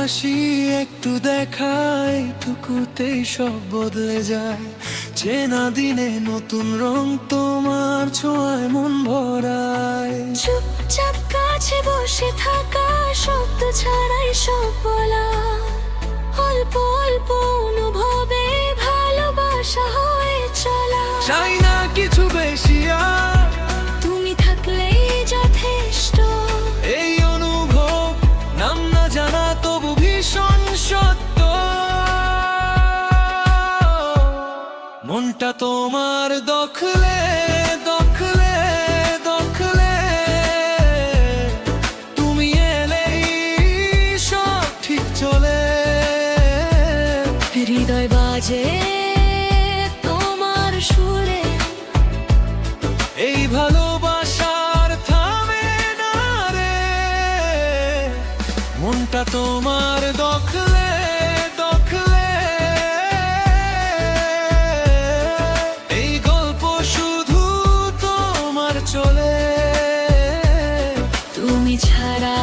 হাসি একটু দেখায়, টুকুতেই সব বদলে যায়। চেনা দিনে নতুন রং তোমার ছোঁয়ায় মন ভরায়। চুপচাপ কাছে বসে থাকা, শব্দ ছাড়াই সব বলা, অল্প অল্প অনুভবে ভালোবাসা হয়ে চলা। চাই না কিছু বেশি আর, তুমি থাকলেই যথেষ্ট। এই অনুভব নাম না জানা তবু ভীষণ সত্য। মনটা তোমার দখলে দখলে দখলে, তুমি এলেই সব ঠিক চলে। হৃদয় বাজে তোমার সুরে, এই ভালোবাসার থামে না রে। মনটা তোমার দখলে দখলে, এই গল্প শুধু তোমার চলে। তুমি ছাড়া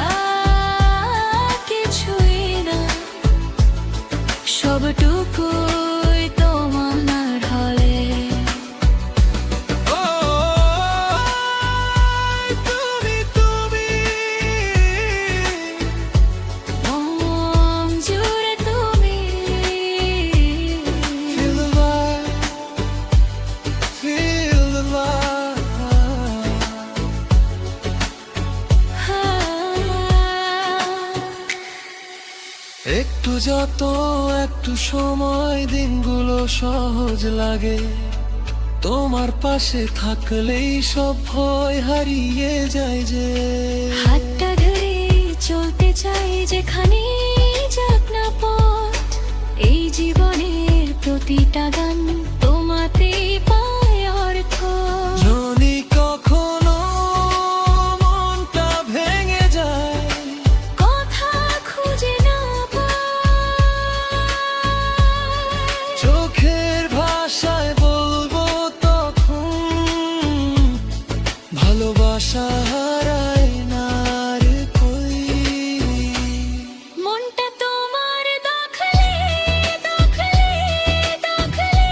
কিছুই না, সবটুকুই তোমার হলে। ও তুমি তুমি, মন জুড়ে তুমি। feel the love, feel the love। একটু যত একটু সময় দিনগুলো সহজ লাগে, তোমার পাশে থাকলেই সব ভয় হারিয়ে যায় যে। হাতটা ধরে চলতে চাই যেখানে যাক না পথ, এই জীবনের প্রতিটা গান তোমাতেই পায় অর্থ। যদি কখনো মনটা ভেঙে যায়, কথা খুঁজে না পাই, চোখের ভাষায় বলবো তখন, ভালোবাসা হারায় না রে কই। মনটা তোমার দখলে দখলে দখলে,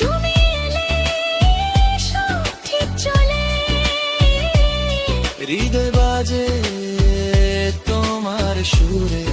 তুমি এলে সব ঠিক চলে। হৃদয় বাজে তোমার সুরে,